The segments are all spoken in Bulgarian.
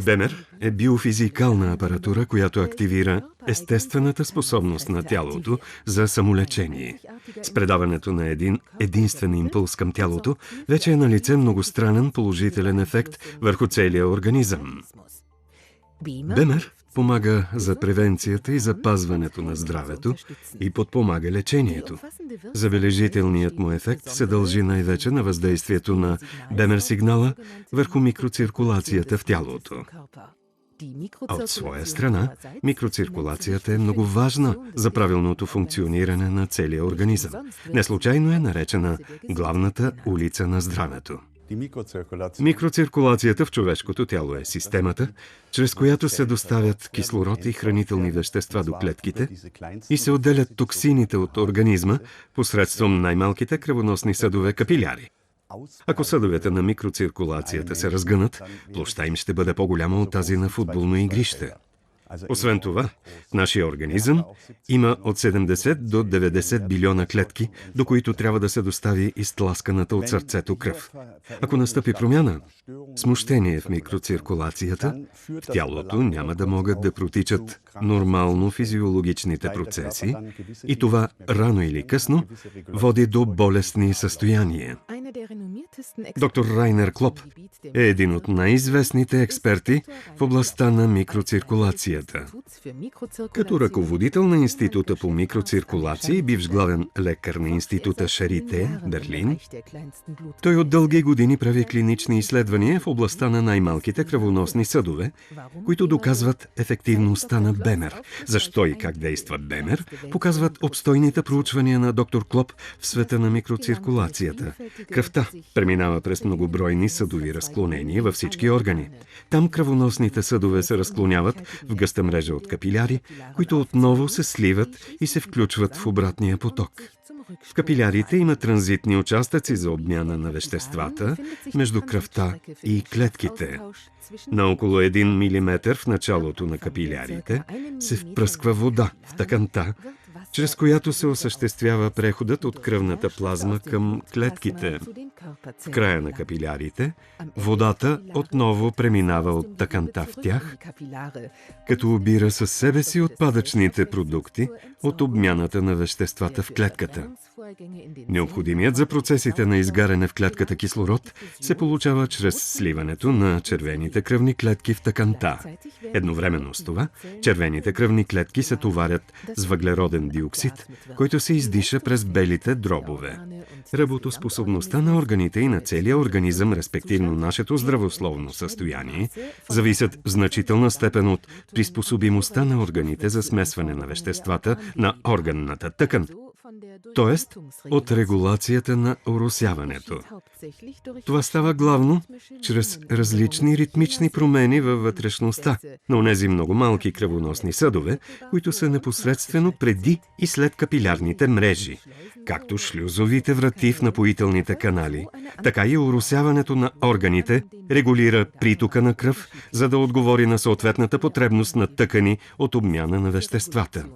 БЕМЕР е биофизикална апаратура, която активира естествената способност на тялото за самолечение. С предаването на един единствен импулс към тялото вече е налице многостранен положителен ефект върху целия организъм. БЕМЕР помага за превенцията и запазването на здравето и подпомага лечението. Забележителният му ефект се дължи най-вече на въздействието на БЕМЕР сигнала върху микроциркулацията в тялото. От своя страна, микроциркулацията е много важна за правилното функциониране на целия организъм. Неслучайно е наречена главната улица на здравето. Микроциркулацията в човешкото тяло е системата, чрез която се доставят кислород и хранителни вещества до клетките и се отделят токсините от организма посредством най-малките кръвоносни съдове капиляри. Ако съдовете на микроциркулацията се разгънат, площта им ще бъде по-голяма от тази на футболно игрище. Освен това, в нашия организъм има от 70 до 90 билиона клетки, до които трябва да се достави изтласканата от сърцето кръв. Ако настъпи промяна, смущение в микроциркулацията, в тялото няма да могат да протичат нормално физиологичните процеси и това рано или късно води до болестни състояния. Доктор Райнер Клоп е един от най-известните експерти в областта на микроциркулацията. Като ръководител на Института по микроциркулация и бивш главен лекар на Института Шарите, Берлин, той от дълги години прави клинични изследвания в областта на най-малките кръвоносни съдове, които доказват ефективността на БЕМЕР. Защо и как действа БЕМЕР, показват обстойните проучвания на доктор Клоп в света на микроциркулацията. Кръвта преминава през многобройни съдови разклонения във всички органи. Там кръвоносните съдове се разклоняват в гъста мрежа от капиляри, които отново се сливат и се включват в обратния поток. В капилярите има транзитни участъци за обмяна на веществата между кръвта и клетките. На около 1 мм в началото на капилярите се впръсква вода в тъканта, чрез която се осъществява преходът от кръвната плазма към клетките. В края на капилярите водата отново преминава от тъканта в тях, като обира със себе си отпадъчните продукти от обмяната на веществата в клетката. Необходимият за процесите на изгаряне в клетката кислород се получава чрез сливането на червените кръвни клетки в тъканта. Едновременно с това, червените кръвни клетки се товарят с въглероден диоксид, който се издиша през белите дробове. Работоспособността на органите и на целия организъм, респективно нашето здравословно състояние, зависят в значителна степен от приспособимостта на органите за смесване на веществата на органната тъкан, т.е. от регулацията на оросяването. Това става главно чрез различни ритмични промени във вътрешността на онези много малки кръвоносни съдове, които са непосредствено преди и след капилярните мрежи, както шлюзовите врати в напоителните канали, така и оросяването на органите регулира притока на кръв, за да отговори на съответната потребност на тъкани от обмяна на веществата.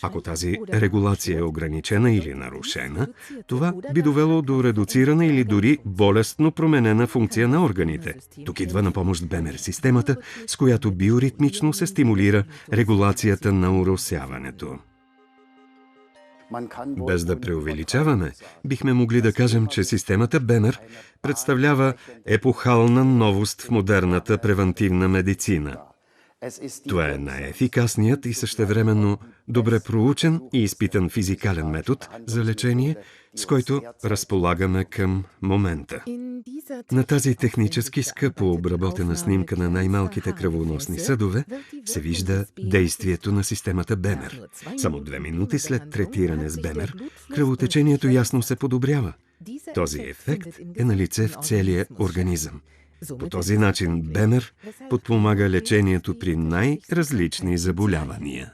Ако тази регулация е ограничена или нарушена, това би довело до редуцирана или дори болестно променена функция на органите. Тук идва на помощ БЕМЕР системата, с която биоритмично се стимулира регулацията на оросяването. Без да преувеличаваме, бихме могли да кажем, че системата БЕМЕР представлява епохална новост в модерната превантивна медицина. Това е най-ефикасният и същевременно добре проучен и изпитан физикален метод за лечение, с който разполагаме към момента. На тази технически скъпо обработена снимка на най-малките кръвоносни съдове се вижда действието на системата БЕМЕР. Само 2 минути след третиране с БЕМЕР, кръвотечението ясно се подобрява. Този ефект е налице в целия организъм. По този начин БЕМЕР подпомага лечението при най-различни заболявания.